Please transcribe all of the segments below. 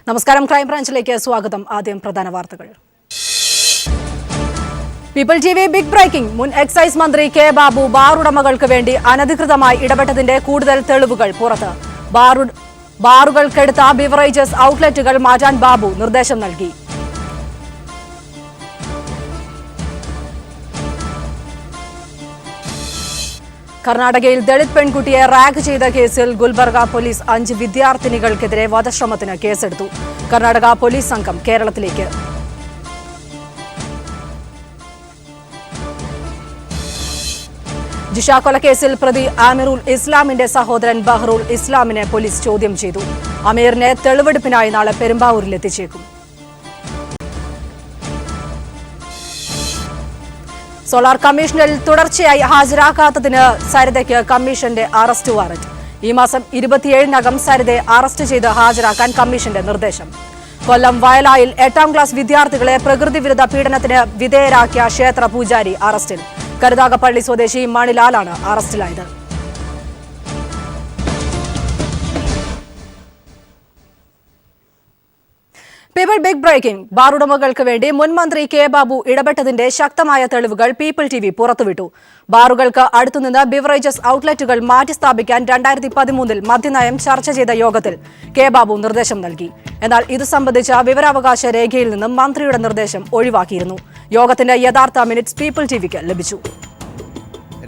നമസ്കാരം, ക്രൈംബ്രാഞ്ചിലേക്ക് സ്വാഗതം. ആദ്യം പ്രധാന വാർത്തകൾ. People TV big breaking. മുൻ എക്സൈസ് മന്ത്രി കെ ബാബു ബാറുടമകൾക്ക് വേണ്ടി അനധികൃതമായി ഇടപെട്ടതിന്റെ കൂടുതൽ തെളിവുകൾ പുറത്ത്. ബാറുകൾക്കെടുത്ത ബിവറേജസ് ഔട്ട്ലെറ്റുകൾ മാറ്റാൻ ബാബു നിർദ്ദേശം നൽകി. കർണാടകയിൽ ദളിത് പെൺകുട്ടിയെ റാഗ് ചെയ്ത കേസിൽ ഗുൽബർഗ പോലീസ് 5 വിദ്യാർത്ഥിനികൾക്കെതിരെ വധശ്രമത്തിന് കേസെടുത്തു. കർണാടക പോലീസ് സംഘം കേരളത്തിലേക്ക്. ജിഷ കൊലക്കേസിൽ പ്രതി ആമിറുൽ ഇസ്ലാമിന്റെ സഹോദരൻ ബഹ്റുൽ ഇസ്ലാമിനെ പോലീസ് ചോദ്യം ചെയ്തു. അമീറിനെ തെളിവെടുപ്പിനായി നാളെ പെരുമ്പാവൂരിലെത്തിച്ചേക്കും. സോളാർ കമ്മീഷനിൽ തുടർച്ചയായി ഹാജരാക്കാത്തതിന് സരിതയ്ക്ക് കമ്മീഷന്റെ അറസ്റ്റ് വാറന്റ്. ഈ മാസം 27-നകം സരിതയെ അറസ്റ്റ് ചെയ്ത് ഹാജരാക്കാൻ കമ്മീഷന്റെ നിർദ്ദേശം. കൊല്ലം വയലായിൽ 8ാം ക്ലാസ് വിദ്യാർത്ഥികളെ പ്രകൃതിവിരുദ്ധ പീഡനത്തിന് വിധേയരാക്കിയ ക്ഷേത്ര പൂജാരി അറസ്റ്റിൽ. കരുനാഗപ്പള്ളി സ്വദേശി മണിലാലാണ് അറസ്റ്റിലായത്. People big breaking. ബാറുടമകൾക്ക് വേണ്ടി മുൻ മന്ത്രി കെ ബാബു ഇടപെട്ടതിന്റെ ശക്തമായ തെളിവുകൾ പീപ്പിൾ ടിവി പുറത്തുവിട്ടു. ബാറുകൾക്ക് അടുത്തുനിന്ന് ബിവറേജസ് ഔട്ട്ലെറ്റുകൾ മാറ്റിസ്ഥാപിക്കാൻ 2013-ൽ മദ്യനയം ചർച്ച ചെയ്ത യോഗത്തിൽ കെ ബാബു നിർദ്ദേശം നൽകി. എന്നാൽ ഇത് സംബന്ധിച്ച വിവരാവകാശ രേഖയിൽ നിന്നും മന്ത്രിയുടെ നിർദ്ദേശം ഒഴിവാക്കിയിരുന്നു. യോഗത്തിന്റെ യഥാർത്ഥ മിനിറ്റ്സ് പീപ്പിൾ ടിവിക്ക് ലഭിച്ചു.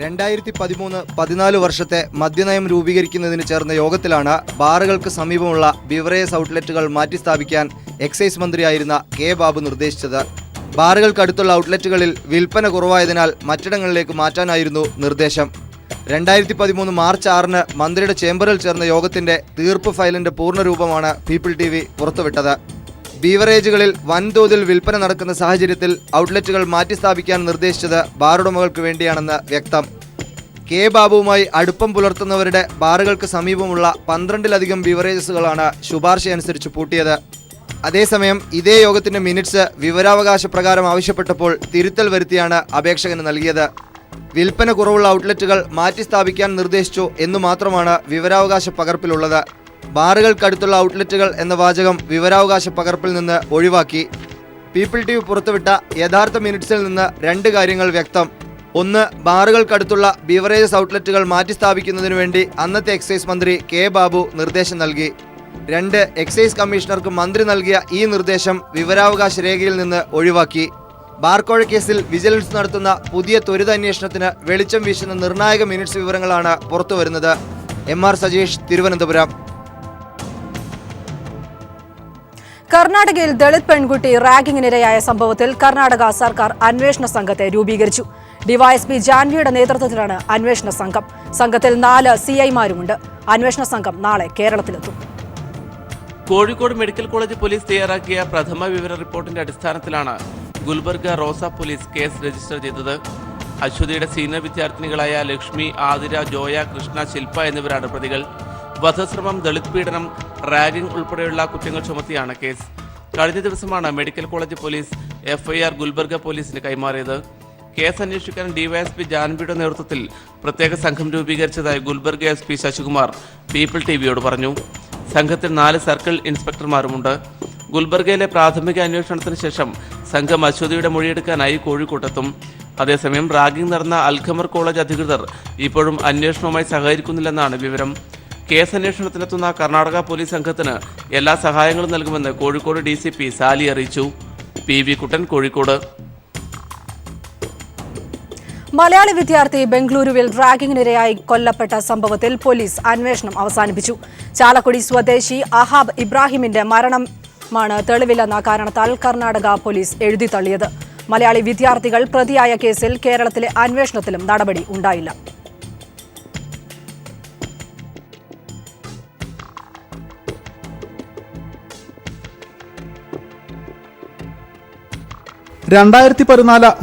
2013-14 വർഷത്തെ മദ്യനയം രൂപീകരിക്കുന്നതിന് ചേർന്ന യോഗത്തിലാണ് ബാറുകൾക്ക് സമീപമുള്ള ബിവറേജസ് ഔട്ട്ലെറ്റുകൾ മാറ്റിസ്ഥാപിക്കാൻ എക്സൈസ് മന്ത്രിയായിരുന്ന കെ ബാബു നിർദ്ദേശിച്ചത്. ബാറുകൾക്കടുത്തുള്ള ഔട്ട്ലെറ്റുകളിൽ വിൽപ്പന കുറവായതിനാൽ മറ്റിടങ്ങളിലേക്ക് മാറ്റാനായിരുന്നു നിർദ്ദേശം. 2013 മാർച്ച് 6-ന് മന്ത്രിയുടെ ചേംബറിൽ ചേർന്ന യോഗത്തിന്റെ തീർപ്പ് ഫയലിന്റെ പൂർണ്ണരൂപമാണ് പീപ്പിൾ ടിവി പുറത്തുവിട്ടത്. ബീവറേജുകളിൽ വൻതോതിൽ വിൽപ്പന നടക്കുന്ന സാഹചര്യത്തിൽ ഔട്ട്ലെറ്റുകൾ മാറ്റിസ്ഥാപിക്കാൻ നിർദ്ദേശിച്ചത് ബാറുടമകൾക്ക് വേണ്ടിയാണെന്ന് വ്യക്തം. കെ ബാബുവുമായി അടുപ്പം പുലർത്തുന്നവരുടെ ബാറുകൾക്ക് സമീപമുള്ള 12-ലധികം ബീവറേജസുകളാണ് ശുപാർശയനുസരിച്ച് പൂട്ടിയത്. അതേസമയം ഇതേ യോഗത്തിന്റെ മിനിറ്റ്സ് വിവരാവകാശ പ്രകാരം ആവശ്യപ്പെട്ടപ്പോൾ തിരുത്തൽ വരുത്തിയാണ് അപേക്ഷകന് നൽകിയത്. വിൽപ്പന കുറവുള്ള ഔട്ട്ലെറ്റുകൾ മാറ്റിസ്ഥാപിക്കാൻ നിർദ്ദേശിച്ചു എന്നു മാത്രമാണ് വിവരാവകാശ പകർപ്പിലുള്ളത്. ബാറുകൾക്കടുത്തുള്ള ഔട്ട്ലെറ്റുകൾ എന്ന വാചകം വിവരാവകാശ പകർപ്പിൽ നിന്ന് ഒഴിവാക്കി. പീപ്പിൾ ടിവി പുറത്തുവിട്ട യഥാർത്ഥ മിനിറ്റ്സിൽ നിന്ന് 2 കാര്യങ്ങൾ വ്യക്തം. ഒന്ന്, ബാറുകൾക്കടുത്തുള്ള ബിവറേജസ് ഔട്ട്ലെറ്റുകൾ മാറ്റിസ്ഥാപിക്കുന്നതിനു വേണ്ടി അന്നത്തെ എക്സൈസ് മന്ത്രി കെ ബാബു നിർദ്ദേശം നൽകി. 2, എക്സൈസ് കമ്മീഷണർക്ക് മന്ത്രി നൽകിയ ഈ നിർദ്ദേശം വിവരാവകാശ രേഖയിൽ നിന്ന് ഒഴിവാക്കി. ബാർക്കോഴ കേസിൽ വിജിലൻസ് നടത്തുന്ന പുതിയ ത്വരിതാന്വേഷണത്തിന് വെളിച്ചം വീശുന്ന നിർണായക മിനിറ്റ്സ് വിവരങ്ങളാണ് പുറത്തുവരുന്നത്. MR സജീഷ്, തിരുവനന്തപുരം. കർണാടകയിൽ ദളിത് പെൺകുട്ടി റാഗിങ്ങിനിരയായ സംഭവത്തിൽ കർണാടക സർക്കാർ അന്വേഷണ സംഘത്തെ രൂപീകരിച്ചു. ഡിവൈഎസ്പി ജാൻവിയുടെ നേതൃത്വത്തിലാണ് അന്വേഷണ സംഘം. സംഘത്തിൽ 4 CIമാരുമുണ്ട്. അന്വേഷണ സംഘം നാളെ കേരളത്തിലെത്തും. കോഴിക്കോട് മെഡിക്കൽ കോളേജ് പോലീസ് തയ്യാറാക്കിയ പ്രഥമ വിവര റിപ്പോർട്ടിന്റെ അടിസ്ഥാനത്തിലാണ് ഗുൽബർഗ റോസ പോലീസ് കേസ് രജിസ്റ്റർ ചെയ്തത്. അശ്വതിയുടെ സീനിയർ വിദ്യാർത്ഥിനികളായ ലക്ഷ്മി, ആതിര, ജോയ, കൃഷ്ണ, ശില്പ എന്നിവരാണ് പ്രതികൾ. വധശ്രമം, ദളിത് പീഡനം, റാഗിംഗ് ഉൾപ്പെടെയുള്ള കുറ്റങ്ങൾ ചുമത്തിയാണ് കേസ്. കഴിഞ്ഞ ദിവസമാണ് medical college police FIR Gulbarga പോലീസിന് കൈമാറിയത്. കേസ് അന്വേഷിക്കാൻ ഡിവൈഎസ്പി ജാൻവിയുടെ നേതൃത്വത്തിൽ പ്രത്യേക സംഘം രൂപീകരിച്ചതായി ഗുൽബർഗ SP ശശികുമാർ പീപ്പിൾ ടിവിയോട് പറഞ്ഞു. സംഘത്തിൽ 4 സർക്കിൾ ഇൻസ്പെക്ടർമാരുമുണ്ട്. ഗുൽബർഗയിലെ പ്രാഥമിക അന്വേഷണത്തിന് ശേഷം സംഘം അശ്വതിയുടെ മൊഴിയെടുക്കാനായി കോഴിക്കോട്ടെത്തും. അതേസമയം റാഗിംഗ് നടന്ന അൽഖമർ കോളേജ് അധികൃതർ ഇപ്പോഴും അന്വേഷണവുമായി സഹകരിക്കുന്നില്ലെന്നാണ് വിവരം. കേസ് അന്വേഷണത്തിനെത്തുന്ന കർണാടക പോലീസ് സംഘത്തിന് എല്ലാ സഹായങ്ങളും നൽകുമെന്ന് കോഴിക്കോട് DCP സാലി അറിയിച്ചു. PV കുട്ടൻ, കോഴിക്കോട്. മലയാളി വിദ്യാർത്ഥി ബംഗളൂരുവിൽ റാഗിങ്ങിനിരയായി കൊല്ലപ്പെട്ട സംഭവത്തിൽ പോലീസ് അന്വേഷണം അവസാനിപ്പിച്ചു. ചാലക്കുടി സ്വദേശി അഹാബ് ഇബ്രാഹിമിന്റെ മരണമാണ് തെളിവില്ലെന്ന കാരണത്താൽ കർണാടക പോലീസ് എഴുതി തള്ളിയത്. മലയാളി വിദ്യാർത്ഥികൾ പ്രതിയായ കേസിൽ കേരളത്തിലെ അന്വേഷണത്തിലും നടപടി ഉണ്ടായില്ല.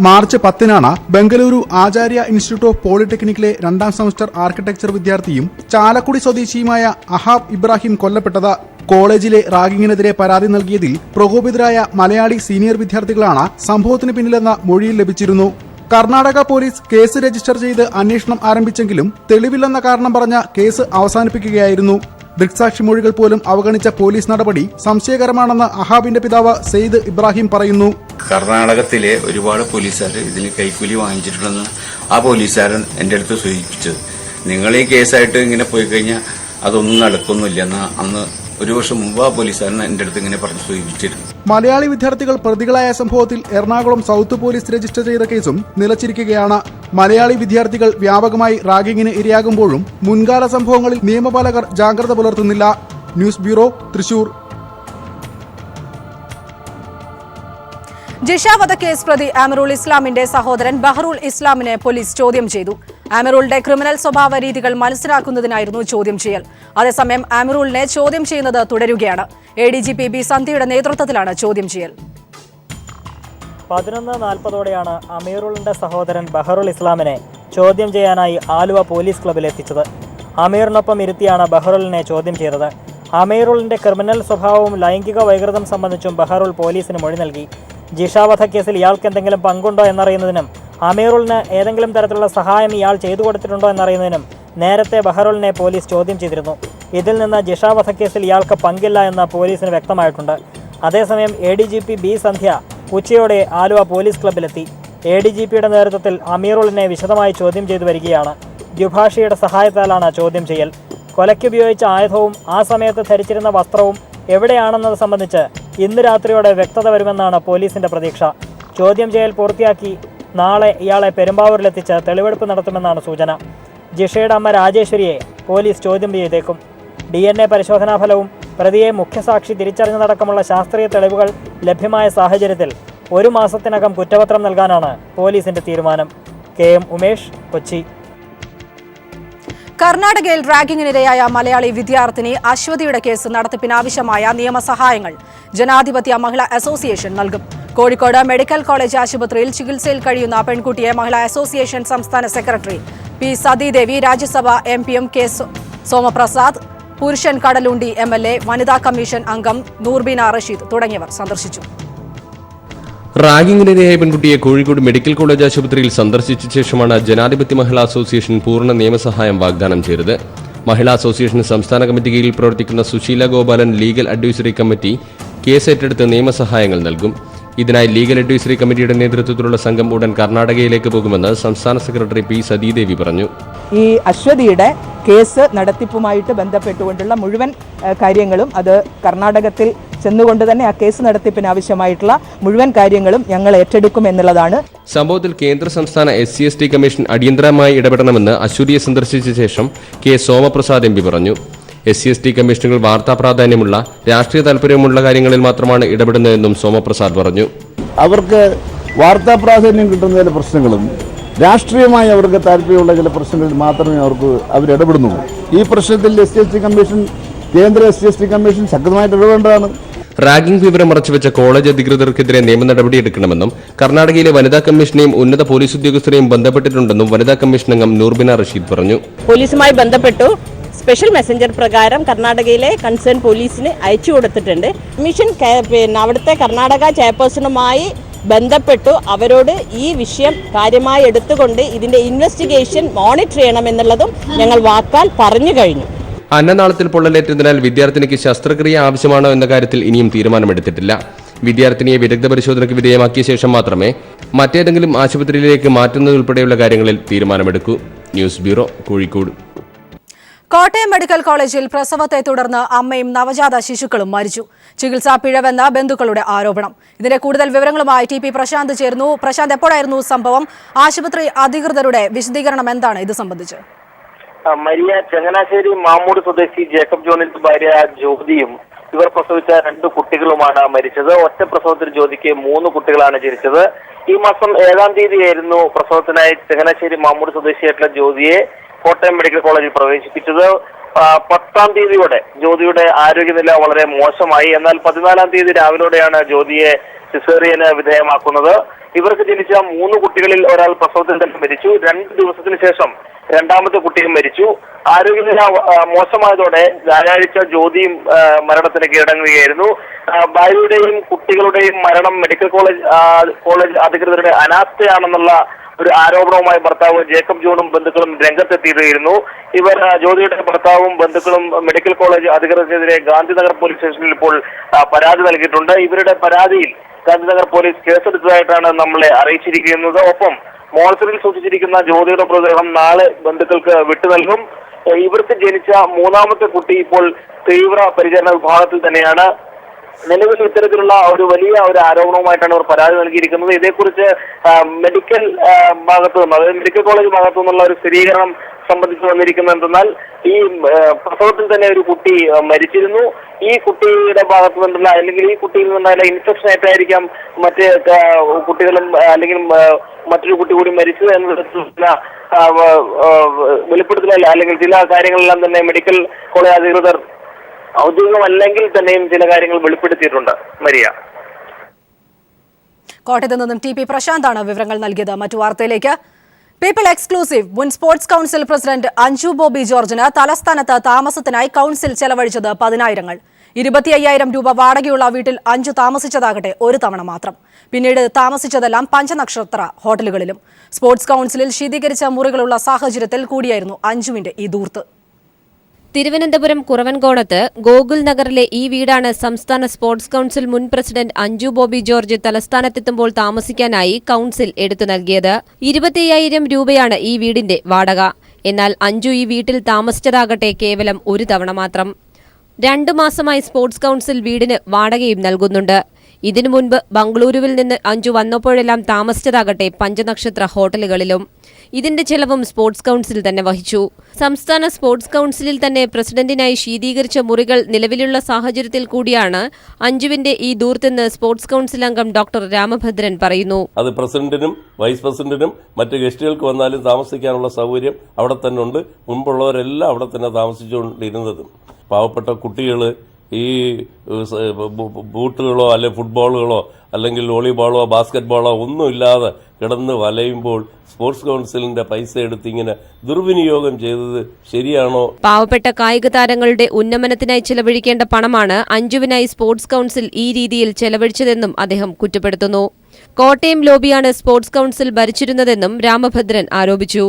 മാർച്ച് 10-നാണ് ബംഗളൂരു ആചാര്യ ഇൻസ്റ്റിറ്റ്യൂട്ട് ഓഫ് പോളിടെക്നിക്കിലെ 2ാം സെമസ്റ്റർ ആർക്കിടെക്ചർ വിദ്യാർത്ഥിയും ചാലക്കുടി സ്വദേശിയുമായ അഹാബ് ഇബ്രാഹിം കൊല്ലപ്പെട്ടത്. കോളേജിലെ റാഗിങ്ങിനെതിരെ പരാതി നൽകിയതിൽ പ്രകോപിതരായ മലയാളി സീനിയർ വിദ്യാർത്ഥികളാണ് സംഭവത്തിന് പിന്നിലെന്ന മൊഴിയിൽ ലഭിച്ചിരുന്നു. കർണാടക പോലീസ് കേസ് രജിസ്റ്റർ ചെയ്ത് അന്വേഷണം ആരംഭിച്ചെങ്കിലും തെളിവില്ലെന്ന കാരണം പറഞ്ഞ കേസ് അവസാനിപ്പിക്കുകയായിരുന്നു. ദൃക്സാക്ഷിമൊഴികൾ പോലും അവഗണിച്ച പോലീസ് നടപടി സംശയകരമാണെന്ന് അഹാബിന്റെ പിതാവ് സെയ്ദ് ഇബ്രാഹിം പറയുന്നു. കർണാടകത്തിലെ ഒരുപാട് പോലീസുകാർ ഇതിന് കൈക്കൂലി വാങ്ങിച്ചിട്ടുണ്ടെന്ന് ആ പോലീസുകാരൻ എൻ്റെ അടുത്ത് സൂചിപ്പിച്ചത്. നിങ്ങൾ ഈ കേസായിട്ട് ഇങ്ങനെ പോയി കഴിഞ്ഞാൽ അതൊന്നും നടക്കുന്നില്ല എന്ന് അന്ന് ഒരു വർഷം മുമ്പ് ആ പോലീസുകാരൻ എൻ്റെ അടുത്ത് ഇങ്ങനെ പറഞ്ഞു സൂചിപ്പിച്ചിരുന്നു. മലയാളി വിദ്യാർത്ഥികൾ പ്രതികളായ സംഭവത്തിൽ എറണാകുളം സൗത്ത് പോലീസ് രജിസ്റ്റർ ചെയ്ത കേസും നിലച്ചിരിക്കുകയാണ്. മലയാളി വിദ്യാർത്ഥികൾ വ്യാപകമായി റാഗിങ്ങിന് ഇരയാകുമ്പോഴും മുൻകാല സംഭവങ്ങളിൽ നിയമപാലകർ ജാഗ്രത പുലർത്തുന്നില്ല. News bureau, Thrissur. ജിഷ വധക്കേസ് പ്രതി ആമിറുൽ ഇസ്ലാമിന്റെ സഹോദരൻ ബഹറുൽ ഇസ്ലാമിനെ പോലീസ് ചോദ്യം ചെയ്തു. ആമിറുളിന്റെ ക്രിമിനൽ സ്വഭാവ രീതികൾ മനസ്സിലാക്കുന്നതിനായിരുന്നു ചോദ്യം ചെയ്യൽ. അതേസമയം ആമിറുളിനെ ചോദ്യം ചെയ്യുന്നത് തുടരുകയാണ്. ADGP ബി സന്ധ്യയുടെ നേതൃത്വത്തിലാണ് ചോദ്യം ചെയ്യൽ. 11:40 അമീറുളിന്റെ സഹോദരൻ ബഹറുൽ ഇസ്ലാമിനെ ചോദ്യം ചെയ്യാനായി ആലുവ പോലീസ് ക്ലബിൽ എത്തിച്ചത്. അമീറിനൊപ്പം ഇരുത്തിയാണ് ബഹറുലിനെ ചോദ്യം ചെയ്തത്. അമീറുളിന്റെ ക്രിമിനൽ സ്വഭാവവും ലൈംഗിക വൈകൃതം സംബന്ധിച്ചും ബഹറുൽ പോലീസിന് മൊഴി നൽകി. ജിഷ വധക്കേസിൽ ഇയാൾക്ക് എന്തെങ്കിലും പങ്കുണ്ടോ എന്നറിയുന്നതിനും അമീറുളിന് ഏതെങ്കിലും തരത്തിലുള്ള സഹായം ഇയാൾ ചെയ്തു കൊടുത്തിട്ടുണ്ടോ എന്നറിയുന്നതിനും നേരത്തെ ബഹറുലിനെ പോലീസ് ചോദ്യം ചെയ്തിരുന്നു. ഇതിൽ നിന്ന് ജിഷ വധക്കേസിൽ ഇയാൾക്ക് പങ്കില്ല എന്ന് പോലീസിന് വ്യക്തമായിട്ടുണ്ട്. അതേസമയം ADGP ബി സന്ധ്യ ഉച്ചയോടെ ആലുവ പോലീസ് ക്ലബിലെത്തി. ADGPയുടെ നേതൃത്വത്തിൽ അമീറുളിനെ വിശദമായി ചോദ്യം ചെയ്തു വരികയാണ്. ദ്വിഭാഷിയുടെ സഹായത്താലാണ് ചോദ്യം ചെയ്യൽ. കൊലയ്ക്കുപയോഗിച്ച ആയുധവും ആ സമയത്ത് ധരിച്ചിരുന്ന വസ്ത്രവും എവിടെയാണെന്നത് സംബന്ധിച്ച് ഇന്ന് രാത്രിയോടെ വ്യക്തത വരുമെന്നാണ് പോലീസിന്റെ പ്രതീക്ഷ. ചോദ്യം ചെയ്യൽ പൂർത്തിയാക്കി നാളെ ഇയാളെ പെരുമ്പാവൂരിലെത്തിച്ച് തെളിവെടുപ്പ് നടത്തുമെന്നാണ് സൂചന. ജിഷയുടെ അമ്മ രാജേശ്വരിയെ പോലീസ് ചോദ്യം ചെയ്തേക്കും. DNA പരിശോധനാ ഫലവും പ്രതിയെ മുഖ്യസാക്ഷി തിരിച്ചറിഞ്ഞതടക്കമുള്ള ശാസ്ത്രീയ തെളിവുകൾ ലഭ്യമായ സാഹചര്യത്തിൽ 1 മാസത്തിനകം കുറ്റപത്രം നൽകാനാണ് പോലീസിന്റെ തീരുമാനം. KM ഉമേഷ്, കൊച്ചി. കർണാടകയിൽ റാഗിങ്ങിനിരയായ മലയാളി വിദ്യാർത്ഥിനി അശ്വതിയുടെ കേസ് നടത്തിപ്പിനാവശ്യമായ നിയമസഹായങ്ങൾ ജനാധിപത്യ മഹിളാ അസോസിയേഷൻ നൽകും. കോഴിക്കോട് മെഡിക്കൽ കോളേജ് ആശുപത്രിയിൽ ചികിത്സയിൽ കഴിയുന്ന പെൺകുട്ടിയെ മഹിളാ അസോസിയേഷൻ സംസ്ഥാന secretary P Sathidevi, Rajya Sabha MP K Somaprasad, പുരുഷൻ കടലുണ്ടി MLA, വനിതാ കമ്മീഷൻ അംഗം നൂർബീന റഷീദ് തുടങ്ങിയവർ സന്ദർശിച്ചു. റാഗിങ്ങിനിരയായ പെൺകുട്ടിയെ കോഴിക്കോട് മെഡിക്കൽ കോളേജ് ആശുപത്രിയിൽ സന്ദർശിച്ച ശേഷമാണ് ജനാധിപത്യ മഹിളാ അസോസിയേഷൻ പൂർണ്ണ നിയമസഹായം വാഗ്ദാനം ചെയ്തത്. മഹിളാ അസോസിയേഷൻ സംസ്ഥാന കമ്മിറ്റി കീഴിൽ പ്രവർത്തിക്കുന്ന Sushila Gopalan legal advisory committee case ഏറ്റെടുത്ത് നിയമസഹായങ്ങൾ നൽകും. ഇതിനായി ലീഗൽ അഡ്വൈസറി കമ്മിറ്റിയുടെ നേതൃത്വത്തിലുള്ള സംഘം ഉടൻ കർണാടകയിലേക്ക് പോകുമെന്ന് സംസ്ഥാന സെക്രട്ടറി പി സതീദേവി പറഞ്ഞു. ഈ അശ്വതിയുടെ കേസ് നടത്തിപ്പുമായിട്ട് ബന്ധപ്പെട്ടുകൊണ്ടുള്ള മുഴുവൻ കാര്യങ്ങളും അത് കർണാടകത്തിൽ ചെന്നുകൊണ്ട് തന്നെ ആ കേസ് നടത്തിപ്പിന് ആവശ്യമായിട്ടുള്ള മുഴുവൻ കാര്യങ്ങളും ഞങ്ങൾ ഏറ്റെടുക്കും എന്നുള്ളതാണ്. സംഭവത്തിൽ കേന്ദ്ര സംസ്ഥാന SC/ST കമ്മീഷൻ അടിയന്തരമായി ഇടപെടണമെന്ന് അശ്വതിയെ സന്ദർശിച്ച ശേഷം കെ സോമപ്രസാദ് MP പറഞ്ഞു. SC/ST കമ്മീഷനുകൾ വാർത്താ പ്രാധാന്യമുള്ള രാഷ്ട്രീയ താൽപര്യമുള്ള കാര്യങ്ങളിൽ മാത്രമാണ് ഇടപെടുന്നതെന്നും സോമപ്രസാദ് പറഞ്ഞു. അവർക്ക് വാർത്താ പ്രാധാന്യം കിട്ടുന്ന ചില പ്രശ്നങ്ങളും രാഷ്ട്രീയമായി അവർക്ക് താല്പര്യമുള്ള ചില പ്രശ്നങ്ങളിൽ മാത്രമേ അവരിടപെടുന്നുള്ളൂ. ഈ പ്രശ്നത്തിൽ SC/ST കമ്മീഷൻ, കേന്ദ്ര SC/ST കമ്മീഷൻ ശക്തമായിട്ട് ഇടപെടേണ്ടതാണ്. റാഗിംഗ് വിവരം മറച്ചുവെച്ച കോളേജ് അധികൃതർക്കെതിരെ നിയമ നടപടിയെടുക്കണമെന്നും കർണാടകയിലെ വനിതാ കമ്മീഷനെയും ഉന്നത പോലീസ് ഉദ്യോഗസ്ഥരെയും ബന്ധപ്പെട്ടിട്ടുണ്ടെന്നും വനിതാ കമ്മീഷൻ അംഗം നൂർബിന റഷീദ് പറഞ്ഞു. പോലീസുമായി ബന്ധപ്പെട്ടു സ്പെഷ്യൽ മെസ്സഞ്ചർ പ്രകാരം കർണാടകയിലെ കൺസേൺ പോലീസിന് അയച്ചു കൊടുത്തിട്ടുണ്ട്. കമ്മീഷൻ അവിടുത്തെ കർണാടക ചെയർപേഴ്സണുമായി ബന്ധപ്പെട്ടു അവരോട് ഈ വിഷയം കാര്യമായി എടുത്തുകൊണ്ട് ഇതിന്റെ ഇൻവെസ്റ്റിഗേഷൻ മോണിറ്റർ ചെയ്യണമെന്നുള്ളതും ഞങ്ങൾ വാക്കാൽ പറഞ്ഞു കഴിഞ്ഞു. അന്നനാളത്തിൽ പൊള്ളലേറ്റതിനാൽ വിദ്യാർത്ഥിനിക്ക് ശസ്ത്രക്രിയ ആവശ്യമാണോ എന്ന കാര്യത്തിൽ ഇനിയും തീരുമാനമെടുത്തിട്ടില്ല. വിദ്യാർത്ഥിനിയെ വിദഗ്ധ പരിശോധനയ്ക്ക് വിധേയമാക്കിയ ശേഷം മാത്രമേ മറ്റേതെങ്കിലും ആശുപത്രിയിലേക്ക് മാറ്റുന്നതുൾപ്പെടെയുള്ള കാര്യങ്ങളിൽ തീരുമാനമെടുക്കൂ. News bureau, Kozhikode. Kottayam medical കോളേജിൽ പ്രസവത്തെ തുടർന്ന് അമ്മയും നവജാത ശിശുക്കളും മരിച്ചു. ചികിത്സാ പിഴവെന്ന ബന്ധുക്കളുടെ ആരോപണം. ഇതിന്റെ കൂടുതൽ വിവരങ്ങളുമായി TP പ്രശാന്ത് ചേർന്നു. പ്രശാന്ത്, എപ്പോഴായിരുന്നു സംഭവം? ആശുപത്രി അധികൃതരുടെ വിശദീകരണം എന്താണ് ഇത് സംബന്ധിച്ച്? മരിയ ചങ്ങനാശ്ശേരി മാമൂട് സ്വദേശി ജേക്കബ് ജോണിന്റെ ഭാര്യ ജ്യോതിയും ഇവർ പ്രസവിച്ച 2 കുട്ടികളുമാണ് മരിച്ചത്. ഒറ്റ പ്രസവത്തിൽ ജ്യോതിക്ക് 3 കുട്ടികളാണ് ജനിച്ചത്. ഈ മാസം 7-ാം തീയതിയായിരുന്നു പ്രസവത്തിനായി ചങ്ങനാശ്ശേരി മാമൂട് സ്വദേശിയായിട്ടുള്ള ജ്യോതിയെ കോട്ടയം മെഡിക്കൽ കോളേജിൽ പ്രവേശിപ്പിച്ചത്. 10-ാം തീയതിയോടെ ജ്യോതിയുടെ ആരോഗ്യനില വളരെ മോശമായി. എന്നാൽ 14-ാം തീയതി രാവിലെയോടെയാണ് ജ്യോതിയെ സിസേറിയന് വിധേയമാക്കുന്നത്. ഇവർക്ക് ജനിച്ച 3 കുട്ടികളിൽ ഒരാൾ പ്രസവത്തിൽ തന്നെ മരിച്ചു. 2 ദിവസത്തിന് ശേഷം രണ്ടാമത്തെ കുട്ടിയും മരിച്ചു. ആരോഗ്യനില മോശമായതോടെ വ്യാഴാഴ്ച ജ്യോതിയും മരണത്തിന് കീഴടങ്ങുകയായിരുന്നു. ഭാര്യയുടെയും കുട്ടികളുടെയും മരണം മെഡിക്കൽ കോളേജ് അധികൃതരുടെ അനാസ്ഥയാണെന്നുള്ള ഒരു ആരോപണവുമായി ഭർത്താവ് ജേക്കബ് ജോണും ബന്ധുക്കളും രംഗത്തെത്തിയിരുന്നു. ഇവർ ജ്യോതിയുടെ ഭർത്താവും ബന്ധുക്കളും മെഡിക്കൽ കോളേജ് അധികൃതർക്കെതിരെ ഗാന്ധിനഗർ പോലീസ് സ്റ്റേഷനിൽ ഇപ്പോൾ പരാതി നൽകിയിട്ടുണ്ട്. ഇവരുടെ പരാതിയിൽ ഗാന്ധിനഗർ പോലീസ് കേസെടുത്തതായിട്ടാണ് നമ്മളെ അറിയിച്ചിരിക്കുന്നത്. ഒപ്പം മോർച്ചറിയിൽ സൂക്ഷിച്ചിരിക്കുന്ന ജ്യോതിയുടെ മൃതദേഹം നാളെ ബന്ധുക്കൾക്ക് വിട്ടു നൽകും. ഇവർക്ക് ജനിച്ച മൂന്നാമത്തെ കുട്ടി ഇപ്പോൾ തീവ്ര പരിചരണ വിഭാഗത്തിൽ തന്നെയാണ്. നിലവിൽ ഇത്തരത്തിലുള്ള ഒരു വലിയ ആരോപണവുമായിട്ടാണ് അവർ പരാതി നൽകിയിരിക്കുന്നത്. ഇതേക്കുറിച്ച് മെഡിക്കൽ ഭാഗത്തു നിന്ന്, അതായത് മെഡിക്കൽ കോളേജ് ഭാഗത്തു നിന്നുള്ള ഒരു സ്ഥിരീകരണം സംബന്ധിച്ച് വന്നിരിക്കുന്നത് എന്തെന്നാൽ ഈ പ്രസവത്തിൽ തന്നെ ഒരു കുട്ടി മരിച്ചിരുന്നു. ഈ കുട്ടിയുടെ ഭാഗത്തു നിന്നുള്ള അല്ലെങ്കിൽ ഈ കുട്ടിയിൽ നിന്നുണ്ടായ ഇൻഫെക്ഷൻ ആയിട്ടായിരിക്കാം മറ്റ് കുട്ടികളും അല്ലെങ്കിൽ മറ്റൊരു കുട്ടി കൂടി മരിച്ചത് എന്ന വെളിപ്പെടുത്തലല്ല അല്ലെങ്കിൽ ചില കാര്യങ്ങളെല്ലാം തന്നെ മെഡിക്കൽ കോളേജ് അധികൃതർ ഔദ്യോഗികമല്ലെങ്കിൽ തന്നെയും ചില കാര്യങ്ങൾ വെളിപ്പെടുത്തിയിട്ടുണ്ട്. മരിയ. കോട്ടയത്ത് നിന്നും ടി പി പ്രശാന്താണ് വിവരങ്ങൾ നൽകിയത്. മറ്റു വാർത്തയിലേക്ക്. പീപ്പിൾ എക്സ്ക്ലൂസീവ് മുൻ sports council president Anju Bobby ജോർജിന് തലസ്ഥാനത്ത് താമസത്തിനായി കൌൺസിൽ ചെലവഴിച്ചത് 10,000. 25,000 രൂപ വാടകയുള്ള വീട്ടിൽ അഞ്ജു താമസിച്ചതാകട്ടെ ഒരു തവണ മാത്രം. പിന്നീട് താമസിച്ചതെല്ലാം പഞ്ചനക്ഷത്ര ഹോട്ടലുകളിലും. സ്പോർട്സ് കൌൺസിലിൽ ശീതീകരിച്ച മുറികളുള്ള സാഹചര്യത്തിൽ കൂടിയായിരുന്നു അഞ്ജുവിന്റെ ഈ ദൂർത്ത്. തിരുവനന്തപുരം കുറവൻകോണത്ത് ഗോകുൽ നഗറിലെ ഈ വീടാണ് സംസ്ഥാന സ്പോർട്സ് കൌൺസിൽ മുൻ പ്രസിഡന്റ് അഞ്ജു ബോബി ജോർജ് തലസ്ഥാനത്തെത്തുമ്പോൾ താമസിക്കാനായി കൌൺസിൽ എടുത്തു നൽകിയത്. 25,000 രൂപയാണ് ഈ വീടിന്റെ വാടക. എന്നാൽ അഞ്ജു ഈ വീട്ടിൽ താമസിച്ചതാകട്ടെ കേവലം ഒരു തവണ മാത്രം. 2 മാസമായി സ്പോർട്സ് കൌൺസിൽ വീടിന് വാടകയും നൽകുന്നുണ്ട്. ഇതിനു മുൻപ് ബംഗളൂരുവിൽ നിന്ന് അഞ്ജു വന്നപ്പോഴെല്ലാം താമസിച്ചതാകട്ടെ പഞ്ചനക്ഷത്ര ഹോട്ടലുകളിലും. ഇതിന്റെ ചെലവും സ്പോർട്സ് കൌൺസിൽ തന്നെ വഹിച്ചു. സംസ്ഥാന സ്പോർട്സ് കൌൺസിലിൽ തന്നെ പ്രസിഡന്റിനായി ശീതീകരിച്ച മുറികൾ നിലവിലുള്ള സാഹചര്യത്തിൽ കൂടിയാണ് അഞ്ജുവിന്റെ ഈ ദൂർത്തെന്ന് സ്പോർട്സ് കൌൺസിൽ അംഗം ഡോക്ടർ രാമഭദ്രൻ പറയുന്നു. അത് പ്രസിഡന്റിനും വൈസ് പ്രസിഡന്റിനും മറ്റ് ഗസ്റ്റുകൾക്ക് വന്നാലും താമസിക്കാനുള്ള സൗകര്യം അവിടെ തന്നെ ഉണ്ട്. മുൻപുള്ളവരെല്ലാം അവിടെ തന്നെ താമസിച്ചുകൊണ്ടിരുന്നതും പാവപ്പെട്ട കുട്ടികൾ ഈ ബൂട്ടുകളോ അല്ലെ ഫുട്ബോളുകളോ അല്ലെങ്കിൽ വോളിബോളോ ബാസ്കറ്റ്ബോളോ ഒന്നുമില്ലാതെ കിടന്ന് വലയുമ്പോൾ സ്പോർട്സ് കൌൺസിലിന്റെ പൈസ എടുത്ത് ഇങ്ങനെ ദുർവിനിയോഗം ചെയ്തത് ശരിയാണോ? പാവപ്പെട്ട കായിക താരങ്ങളുടെ ഉന്നമനത്തിനായി ചെലവഴിക്കേണ്ട പണമാണ് അഞ്ജുവിനായി സ്പോർട്സ് കൌൺസിൽ ഈ രീതിയിൽ ചെലവഴിച്ചതെന്നും അദ്ദേഹം കുറ്റപ്പെടുത്തുന്നു. കോട്ടയം ലോബിയാണ് സ്പോർട്സ് കൌൺസിൽ ഭരിച്ചിരുന്നതെന്നും രാമഭദ്രൻ ആരോപിച്ചു.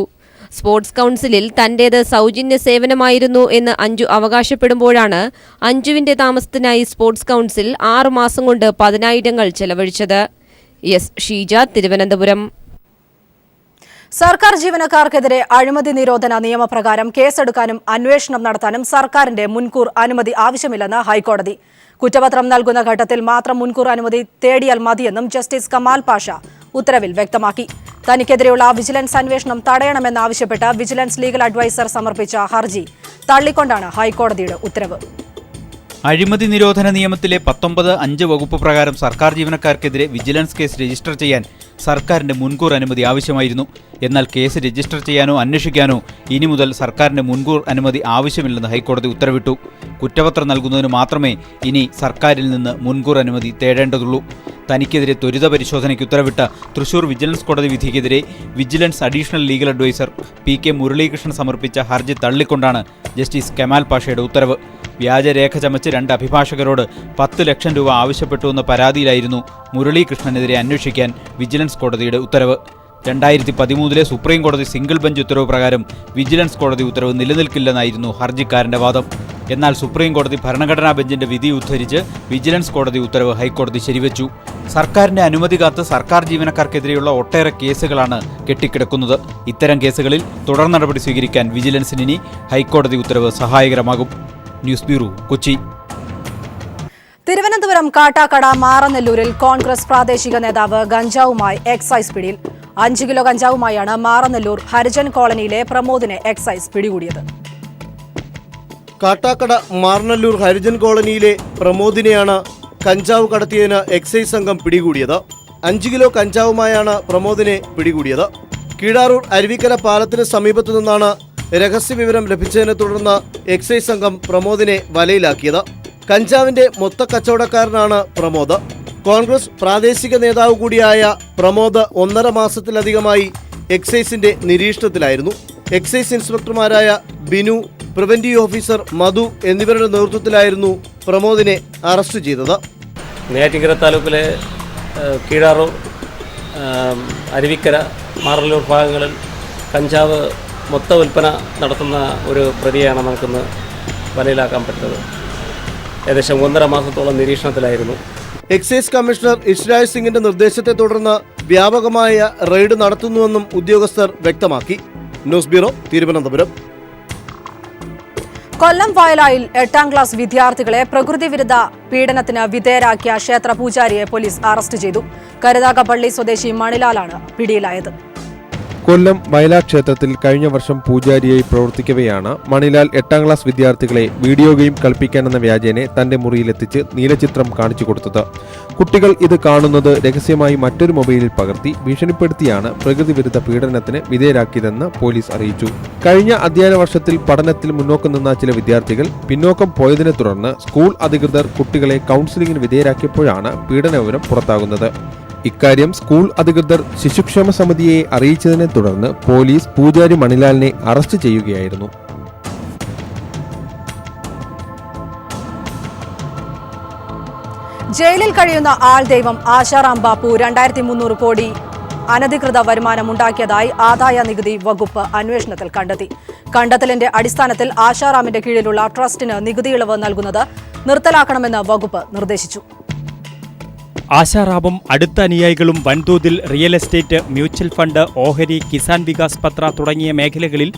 സ്പോർട്സ് കൌൺസിലിൽ തന്റേത് സൗജന്യ സേവനമായിരുന്നു എന്ന് അഞ്ജു അവകാശപ്പെടുമ്പോഴാണ് അഞ്ജുവിന്റെ താമസത്തിനായി സ്പോർട്സ് കൌൺസിൽ 6 മാസം കൊണ്ട് 10,000 ചെലവഴിച്ചത്. എസ് ഷീജ, തിരുവനന്തപുരം. സർക്കാർ ജീവനക്കാർക്കെതിരെ അഴിമതി നിരോധന നിയമപ്രകാരം കേസെടുക്കാനും അന്വേഷണം നടത്താനും സർക്കാരിന്റെ മുൻകൂർ അനുമതി ആവശ്യമില്ലെന്ന് ഹൈക്കോടതി. കുറ്റപത്രം നൽകുന്ന ഘട്ടത്തിൽ മാത്രം മുൻകൂർ അനുമതി തേടിയാൽ മതിയെന്നും ജസ്റ്റിസ് കമാൽ പാഷ ഉത്തരവിൽ വ്യക്തമാക്കി. തനിക്കെതിരെയുള്ള വിജിലൻസ് അന്വേഷണം തടയണമെന്നാവശ്യപ്പെട്ട് വിജിലൻസ് ലീഗൽ അഡ്വൈസർ സമർപ്പിച്ച ഹർജി തള്ളിക്കൊണ്ടാണ് ഹൈക്കോടതിയുടെ ഉത്തരവ്. അഴിമതി നിരോധന നിയമത്തിലെ 19(5) വകുപ്പ് പ്രകാരം സർക്കാർ ജീവനക്കാർക്കെതിരെ വിജിലൻസ് കേസ് രജിസ്റ്റർ ചെയ്യാൻ സർക്കാരിന്റെ മുൻകൂർ അനുമതി ആവശ്യമായിരുന്നു. എന്നാൽ കേസ് രജിസ്റ്റർ ചെയ്യാനോ അന്വേഷിക്കാനോ ഇനി മുതൽ സർക്കാരിന്റെ മുൻകൂർ അനുമതി ആവശ്യമില്ലെന്ന് ഹൈക്കോടതി ഉത്തരവിട്ടു. കുറ്റപത്രം നൽകുന്നതിന് മാത്രമേ ഇനി സർക്കാരിൽ നിന്ന് മുൻകൂർ അനുമതി തേടേണ്ടതുള്ളൂ. തനിക്കെതിരെ ത്വരിത പരിശോധനയ്ക്ക് ഉത്തരവിട്ട തൃശൂർ വിജിലൻസ് കോടതി വിധിക്കെതിരെ vigilance additional legal adviser PK Muralikrishnan സമർപ്പിച്ച ഹർജി തള്ളിക്കൊണ്ടാണ് ജസ്റ്റിസ് കമാൽ പാഷയുടെ ഉത്തരവ്. വ്യാജരേഖ ചമച്ച് 2 അഭിഭാഷകരോട് 10 ലക്ഷം രൂപ ആവശ്യപ്പെട്ടുവെന്ന പരാതിയിലായിരുന്നു മുരളീകൃഷ്ണനെതിരെ അന്വേഷിക്കാൻ വിജിലൻസ് കോടതിയുടെ ഉത്തരവ്. 2013 സുപ്രീം കോടതി സിംഗിൾ ബെഞ്ച് ഉത്തരവ് പ്രകാരം വിജിലൻസ് കോടതി ഉത്തരവ് നിലനിൽക്കില്ലെന്നായിരുന്നു ഹർജിക്കാരന്റെ വാദം. എന്നാൽ സുപ്രീം കോടതി ഭരണഘടനാ ബെഞ്ചിന്റെ വിധി ഉദ്ധരിച്ച് വിജിലൻസ് കോടതി ഉത്തരവ് ഹൈക്കോടതി ശരിവച്ചു. സർക്കാരിന്റെ അനുമതി കാത്ത് സർക്കാർ ജീവനക്കാർക്കെതിരെയുള്ള ഒട്ടേറെ കേസുകളാണ് കെട്ടിക്കിടക്കുന്നത്. ഇത്തരം കേസുകളിൽ തുടർ നടപടി സ്വീകരിക്കാൻ വിജിലൻസിന് ഇനി ഹൈക്കോടതി ഉത്തരവ് സഹായകരമാകും. News bureau, Kochi. തിരുവനന്തപുരം കാട്ടാക്കട മാറനെല്ലൂരിൽ കോൺഗ്രസ് പ്രാദേശിക നേതാവ് ഗഞ്ചാവുമായി എക്സൈസ് പിടിയിൽ. 5 കിലോ ഗഞ്ചാവുമായാണ് മാറനെല്ലൂർ ഹരിജൻ കോളനിയിലെ പ്രമോദിനെ എക്സൈസ് പിടികൂടിയത്. കാട്ടാക്കട മാറനല്ലൂർ ഹരിജൻ കോളനിയിലെ പ്രമോദിനെയാണ് കഞ്ചാവ് കടത്തിയതിന് എക്സൈസ് സംഘം പിടികൂടിയത്. 5 കിലോ കഞ്ചാവുമായാണ് പ്രമോദിനെ പിടികൂടിയത്. കീഴാറൂർ അരുവിക്കര പാലത്തിന് സമീപത്തു നിന്നാണ് രഹസ്യവിവരം ലഭിച്ചതിനെ തുടർന്ന് എക്സൈസ് സംഘം പ്രമോദിനെ വലയിലാക്കിയത്. കഞ്ചാവിന്റെ മൊത്ത കച്ചവടക്കാരനാണ് പ്രമോദ്. കോൺഗ്രസ് പ്രാദേശിക നേതാവ് കൂടിയായ പ്രമോദ് 1.5 മാസത്തിലധികമായി എക്സൈസിന്റെ നിരീക്ഷണത്തിലായിരുന്നു. എക്സൈസ് ഇൻസ്പെക്ടർമാരായ ബിനു, പ്രിവന്റീവ് ഓഫീസർ മധു എന്നിവരുടെ നേതൃത്വത്തിലായിരുന്നു പ്രമോദിനെ അറസ്റ്റ് ചെയ്തത്. നെയ്യാറ്റിൻകര താലൂക്കിലെ കീഴാറൂർ, അരുവിക്കര മാറല്ലൂർ ഭാഗങ്ങളിൽ കഞ്ചാവ് മൊത്ത വിൽപ്പന നടത്തുന്ന ഒരു പ്രതിയാണ് നമുക്കിന്ന് വലയിലാക്കാൻ പറ്റുന്നത്. ഏകദേശം 1.5 മാസത്തോളം നിരീക്ഷണത്തിലായിരുന്നു. എക്സൈസ് കമ്മീഷണർ ഇഷ്രാജ് സിംഗിന്റെ നിർദ്ദേശത്തെ തുടർന്ന് വ്യാപകമായ റെയ്ഡ് നടത്തുന്നുവെന്നും ഉദ്യോഗസ്ഥർ വ്യക്തമാക്കി. News bureau, Thiruvananthapuram. കൊല്ലം വയലായിൽ 8ാം ക്ലാസ് വിദ്യാർത്ഥികളെ പ്രകൃതിവിരുദ്ധ പീഡനത്തിന് വിധേയരാക്കിയ ക്ഷേത്ര പൂജാരിയെ പോലീസ് അറസ്റ്റ് ചെയ്തു. കരുനാഗപ്പള്ളി സ്വദേശി മണിലാലാണ് പിടിയിലായത്. കൊല്ലം വയലാ ക്ഷേത്രത്തിൽ കഴിഞ്ഞ വർഷം പൂജാരിയായി പ്രവർത്തിക്കവെയാണ് മണിലാൽ 8ാം ക്ലാസ് വിദ്യാർത്ഥികളെ വീഡിയോ ഗെയിം കളിപ്പിക്കാനെന്ന വ്യാജേനെ തന്റെ മുറിയിലെത്തിച്ച് നീലചിത്രം കാണിച്ചു കൊടുത്തത്. കുട്ടികൾ ഇത് കാണുന്നത് രഹസ്യമായി മറ്റൊരു മൊബൈലിൽ പകർത്തി ഭീഷണിപ്പെടുത്തിയാണ് പ്രകൃതിവിരുദ്ധ പീഡനത്തിന് വിധേയരാക്കിയതെന്ന് പോലീസ് അറിയിച്ചു. കഴിഞ്ഞ അധ്യയന വർഷത്തിൽ പഠനത്തിൽ മുന്നോക്കം നിന്ന ചില വിദ്യാർത്ഥികൾ പിന്നോക്കം പോയതിനെ തുടർന്ന് സ്കൂൾ അധികൃതർ കുട്ടികളെ കൗൺസിലിംഗിന് വിധേയരാക്കിയപ്പോഴാണ് പീഡനവിവരം പുറത്താകുന്നത്. ഇക്കാര്യം സ്കൂൾ അധികൃതർ ശിശുക്ഷേമ സമിതിയെ അറിയിച്ചതിനെ തുടർന്ന് പോലീസ് പൂജാരി മണിലാലിനെ അറസ്റ്റ് ചെയ്യുകയായിരുന്നു. ജയിലിൽ കഴിയുന്ന ആൾ ദൈവം ആശാറാം ബാപ്പു 2300 കോടി അനധികൃത വരുമാനമുണ്ടാക്കിയതായി ആദായ നികുതി വകുപ്പ് അന്വേഷണത്തിൽ കണ്ടെത്തി. കണ്ടെത്തലിന്റെ അടിസ്ഥാനത്തിൽ ആശാറാമിന്റെ കീഴിലുള്ള ട്രസ്റ്റിന് നികുതി ഇളവ് നൽകുന്നത് നിർത്തലാക്കണമെന്ന് വകുപ്പ് നിർദ്ദേശിച്ചു. ആശാറാമും അടുത്ത അനുയായികളും വൻതോതിൽ റിയൽ എസ്റ്റേറ്റ്, മ്യൂച്വൽ ഫണ്ട്, ഓഹരി, കിസാൻ വികാസ് പത്ര തുടങ്ങിയ മേഖലകളിൽ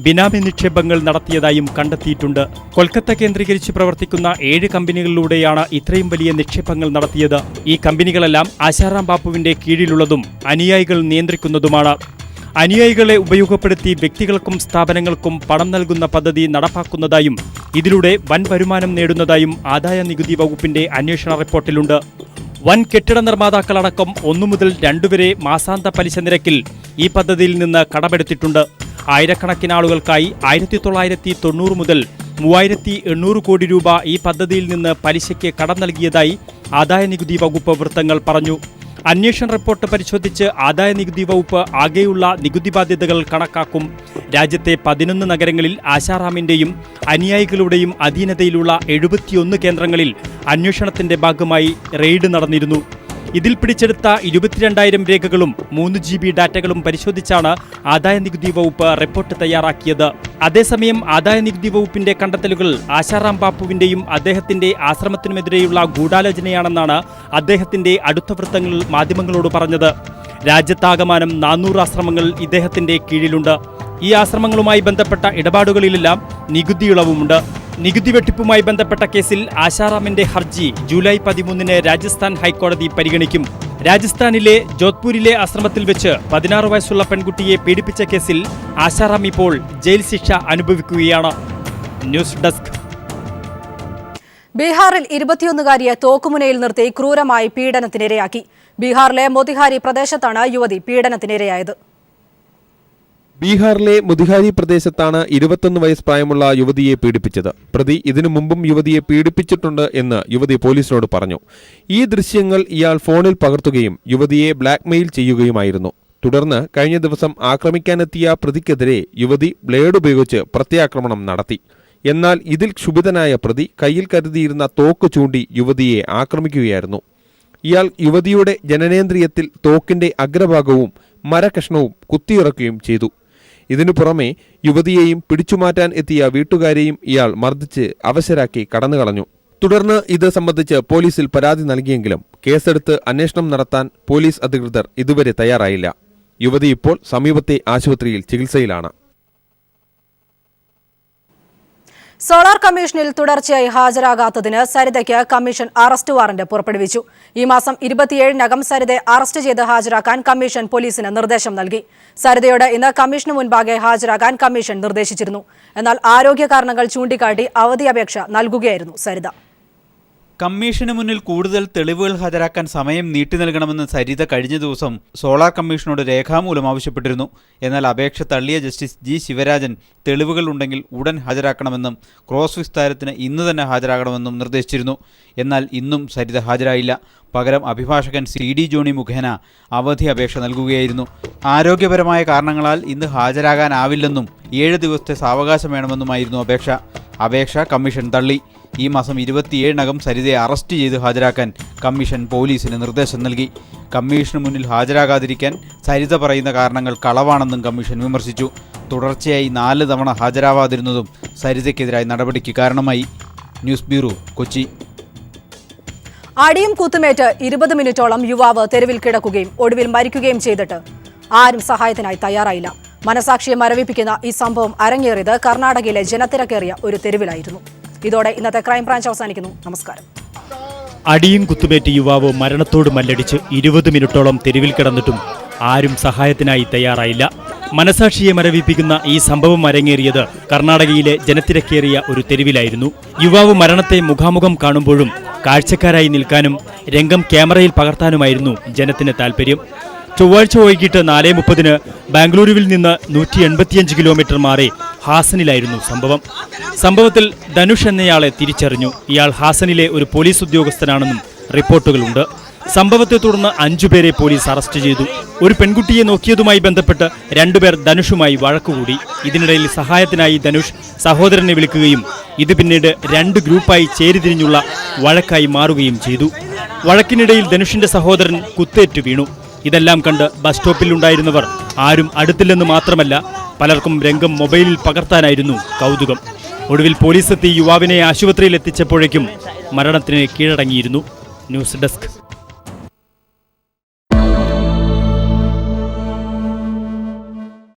ബിനാമി നിക്ഷേപങ്ങൾ നടത്തിയതായും കണ്ടെത്തിയിട്ടുണ്ട്. കൊൽക്കത്ത കേന്ദ്രീകരിച്ച് പ്രവർത്തിക്കുന്ന 7 കമ്പനികളിലൂടെയാണ് ഇത്രയും വലിയ നിക്ഷേപങ്ങൾ നടത്തിയത്. ഈ കമ്പനികളെല്ലാം ആശാറാം ബാപ്പുവിന്റെ കീഴിലുള്ളതും അനുയായികൾ നിയന്ത്രിക്കുന്നതുമാണ്. അനുയായികളെ ഉപയോഗപ്പെടുത്തി വ്യക്തികൾക്കും സ്ഥാപനങ്ങൾക്കും പണം നൽകുന്ന പദ്ധതി നടപ്പാക്കുന്നതായും ഇതിലൂടെ വൻ വരുമാനം നേടുന്നതായും ആദായ നികുതി വകുപ്പിന്റെ അന്വേഷണ റിപ്പോർട്ടിലുണ്ട്. വൻ കെട്ടിട നിർമ്മാതാക്കളടക്കം 1 മുതൽ 2 വരെ മാസാന്ത പലിശ നിരക്കിൽ ഈ പദ്ധതിയിൽ നിന്ന് കടമെടുത്തിട്ടുണ്ട്. ആയിരക്കണക്കിന് ആളുകൾക്കായി 1990 മുതൽ 3800 കോടി രൂപ ഈ പദ്ധതിയിൽ നിന്ന് പലിശയ്ക്ക് കടം നൽകിയതായി ആദായ നികുതി വകുപ്പ് വൃത്തങ്ങൾ പറഞ്ഞു. അന്വേഷണ റിപ്പോർട്ട് പരിശോധിച്ച് ആദായ നികുതി വകുപ്പ് ആകെയുള്ള നികുതി ബാധ്യതകൾ കണക്കാക്കും. രാജ്യത്തെ 11 നഗരങ്ങളിൽ ആശാറാമിന്റെയും അനുയായികളുടെയും അധീനതയിലുള്ള 71 കേന്ദ്രങ്ങളിൽ അന്വേഷണത്തിന്റെ ഭാഗമായി റെയ്ഡ് നടന്നിരുന്നു. ഇതിൽ പിടിച്ചെടുത്ത 22,000 രേഖകളും 3 GB ഡാറ്റകളും പരിശോധിച്ചാണ് ആദായ നികുതി വകുപ്പ് റിപ്പോർട്ട് തയ്യാറാക്കിയത്. അതേസമയം ആദായ നികുതി വകുപ്പിന്റെ കണ്ടെത്തലുകൾ ആശാറാം ബാപ്പുവിന്റെയും അദ്ദേഹത്തിന്റെ ആശ്രമത്തിനുമെതിരെയുള്ള ഗൂഢാലോചനയാണെന്നാണ് അദ്ദേഹത്തിന്റെ അടുത്ത വൃത്തങ്ങൾ മാധ്യമങ്ങളോട് പറഞ്ഞത്. രാജ്യത്താകമാനം 400 ആശ്രമങ്ങൾ ഇദ്ദേഹത്തിന്റെ കീഴിലുണ്ട്. ഈ ആശ്രമങ്ങളുമായി ബന്ധപ്പെട്ട ഇടപാടുകളിലെല്ലാം നികുതി ഇളവുമുണ്ട്. നികുതി വെട്ടിപ്പുമായി ബന്ധപ്പെട്ട കേസിൽ ആശാറാമിന്റെ ഹർജി ജൂലൈ 13 രാജസ്ഥാൻ ഹൈക്കോടതി പരിഗണിക്കും. രാജസ്ഥാനിലെ ജോധ്പൂരിലെ ആശ്രമത്തിൽ വെച്ച് 16 വയസ്സുള്ള പെൺകുട്ടിയെ പീഡിപ്പിച്ച കേസിൽ ആശാറാം ഇപ്പോൾ ജയിൽ ശിക്ഷ അനുഭവിക്കുകയാണ്. News desk. ബീഹാറിൽ 21-കാരിയെ തോക്കുമുനയിൽ നിർത്തി ക്രൂരമായി പീഡനത്തിനിരയാക്കി. ബീഹാറിലെ മോതിഹാരി പ്രദേശത്താണ് യുവതി പീഡനത്തിനിരയായത്. ബീഹാറിലെ മുതിഹാരി പ്രദേശത്താണ് 21 വയസ്സ് പ്രായമുള്ള യുവതിയെ പീഡിപ്പിച്ചത്. പ്രതി ഇതിനു മുമ്പും യുവതിയെ പീഡിപ്പിച്ചിട്ടുണ്ട് എന്ന് യുവതി പോലീസിനോട് പറഞ്ഞു. ഈ ദൃശ്യങ്ങൾ ഇയാൾ ഫോണിൽ പകർത്തുകയും യുവതിയെ ബ്ലാക്ക്മെയിൽ ചെയ്യുകയുമായിരുന്നു. തുടർന്ന് കഴിഞ്ഞ ദിവസം ആക്രമിക്കാനെത്തിയ പ്രതിക്കെതിരെ യുവതി ബ്ലേഡ് ഉപയോഗിച്ച് പ്രത്യാക്രമണം നടത്തി. എന്നാൽ ഇതിൽ ക്ഷുഭിതനായ പ്രതി കയ്യിൽ കരുതിയിരുന്ന തോക്ക് ചൂണ്ടി യുവതിയെ ആക്രമിക്കുകയായിരുന്നു. ഇയാൾ യുവതിയുടെ ജനനേന്ദ്രിയത്തിൽ തോക്കിന്റെ അഗ്രഭാഗവും മരകഷ്ണവും കുത്തിയിറക്കുകയും ചെയ്തു. ഇതിനു പുറമെ യുവതിയെയും പിടിച്ചുമാറ്റാൻ എത്തിയ വീട്ടുകാരെയും ഇയാൾ മർദ്ദിച്ച് അവശരാക്കി കടന്നുകളഞ്ഞു. തുടർന്ന് ഇത് സംബന്ധിച്ച് പോലീസിൽ പരാതി നൽകിയെങ്കിലും കേസെടുത്ത് അന്വേഷണം നടത്താൻ പോലീസ് അധികൃതർ ഇതുവരെ തയ്യാറായില്ല. യുവതി ഇപ്പോൾ സമീപത്തെ ആശുപത്രിയിൽ ചികിത്സയിലാണ്. സോളാർ കമ്മീഷനിൽ തുടർച്ചയായി ഹാജരാകാത്തതിന് സരിതയ്ക്ക് കമ്മീഷൻ അറസ്റ്റ് വാറന്റ് പുറപ്പെടുവിച്ചു. ഈ മാസം 27-നകം സരിതയെ അറസ്റ്റ് ചെയ്ത് ഹാജരാക്കാൻ കമ്മീഷൻ പോലീസിന് നിർദ്ദേശം നൽകി. സരിതയോട് ഇന്ന് കമ്മീഷന് മുൻപാകെ ഹാജരാകാൻ കമ്മീഷൻ നിർദ്ദേശിച്ചിരുന്നു. എന്നാൽ ആരോഗ്യ കാരണങ്ങൾ ചൂണ്ടിക്കാട്ടി അവധി അപേക്ഷ നൽകുകയായിരുന്നു സരിത. കമ്മീഷന് മുന്നിൽ കൂടുതൽ തെളിവുകൾ ഹാജരാക്കാൻ സമയം നീട്ടി നൽകണമെന്ന് സരിത കഴിഞ്ഞ ദിവസം സോളാർ കമ്മീഷനോട് രേഖാമൂലം ആവശ്യപ്പെട്ടിരുന്നു. എന്നാൽ അപേക്ഷ തള്ളിയ ജസ്റ്റിസ് ജി ശിവരാജൻ തെളിവുകൾ ഉണ്ടെങ്കിൽ ഉടൻ ഹാജരാക്കണമെന്നും ക്രോസ് വിസ്താരത്തിന് ഇന്ന് തന്നെ ഹാജരാകണമെന്നും നിർദ്ദേശിച്ചിരുന്നു. എന്നാൽ ഇന്നും സരിത ഹാജരായില്ല. പകരം അഭിഭാഷകൻ CD ജോണി മുഖേന അവധി അപേക്ഷ നൽകുകയായിരുന്നു. ആരോഗ്യപരമായ കാരണങ്ങളാൽ ഇന്ന് ഹാജരാകാനാവില്ലെന്നും 7 ദിവസത്തെ സാവകാശം വേണമെന്നുമായിരുന്നു അപേക്ഷ. അപേക്ഷ കമ്മീഷൻ തള്ളി. ഈ മാസം 27-നകം സരിതയെ അറസ്റ്റ് ചെയ്ത് ഹാജരാക്കാൻ കമ്മീഷൻ പോലീസിന് നിർദ്ദേശം നൽകി. കമ്മീഷന് മുന്നിൽ ഹാജരാകാതിരിക്കാൻ സരിത പറയുന്ന കാരണങ്ങൾ കളവാണെന്നും കമ്മീഷൻ വിമർശിച്ചു. തുടർച്ചയായി 4 തവണ ഹാജരാവാതിരുന്നതും സരിതയ്ക്കെതിരായ നടപടിക്ക് കാരണമായി. News bureau, Kochi. അടിയും കുത്തുമേറ്റ് 20 മിനിറ്റോളം യുവാവ് തെരുവിൽ കിടക്കുകയും ഒടുവിൽ മരിക്കുകയും ചെയ്തിട്ട് ആരും സഹായത്തിനായി തയ്യാറായില്ല. മനസാക്ഷിയെ മരവിപ്പിക്കുന്ന ഈ സംഭവം അരങ്ങേറിയത് കർണാടകയിലെ ജനത്തിരക്കേറിയ ഒരു തെരുവിലായിരുന്നു. ഇതോടെ ഇന്നത്തെ ക്രൈംബ്രാഞ്ച് അവസാനിക്കുന്നു. നമസ്കാരം. അടിയും കുത്തുമേറ്റ് യുവാവ് മരണത്തോട് മല്ലടിച്ച് 20 മിനിറ്റോളം തെരുവിൽ കിടന്നിട്ടും ആരും സഹായത്തിനായി തയ്യാറായില്ല. മനസാക്ഷിയെ മരവിപ്പിക്കുന്ന ഈ സംഭവം അരങ്ങേറിയത് കർണാടകയിലെ ജനത്തിരക്കേറിയ ഒരു തെരുവിലായിരുന്നു. യുവാവ് മരണത്തെ മുഖാമുഖം കാണുമ്പോഴും കാഴ്ചക്കാരായി നിൽക്കാനും രംഗം ക്യാമറയിൽ പകർത്താനുമായിരുന്നു ജനത്തിന് താൽപര്യം. ചൊവ്വാഴ്ച വൈകിട്ട് 4:30 ബാംഗ്ലൂരുവിൽ നിന്ന് 185 കിലോമീറ്റർ മാറി ഹാസനിലായിരുന്നു സംഭവം. സംഭവത്തിൽ ധനുഷ് എന്നയാളെ തിരിച്ചറിഞ്ഞു. ഇയാൾ ഹാസനിലെ ഒരു പോലീസ് ഉദ്യോഗസ്ഥനാണെന്നും റിപ്പോർട്ടുകളുണ്ട്. സംഭവത്തെ തുടർന്ന് 5 പേരെ പോലീസ് അറസ്റ്റ് ചെയ്തു. ഒരു പെൺകുട്ടിയെ നോക്കിയതുമായി ബന്ധപ്പെട്ട് 2 പേർ ധനുഷുമായി വഴക്കുകൂടി. ഇതിനിടയിൽ സഹായത്തിനായി ധനുഷ് സഹോദരനെ വിളിക്കുകയും ഇത് പിന്നീട് 2 ഗ്രൂപ്പായി ചേരിതിരിഞ്ഞുള്ള വഴക്കായി മാറുകയും ചെയ്തു. വഴക്കിനിടയിൽ ധനുഷിന്റെ സഹോദരൻ കുത്തേറ്റു വീണു. ഇതെല്ലാം കണ്ട് ബസ് സ്റ്റോപ്പിലുണ്ടായിരുന്നവർ ആരും അടുത്തില്ലെന്ന് മാത്രമല്ല, പലർക്കും രംഗം മൊബൈലിൽ പകർത്താനായിരുന്നു കൗതുകം. ഒടുവിൽ പോലീസെത്തി യുവാവിനെ ആശുപത്രിയിൽ എത്തിച്ചപ്പോഴേക്കും മരണത്തിന് കീഴടങ്ങിയിരുന്നു. News desk.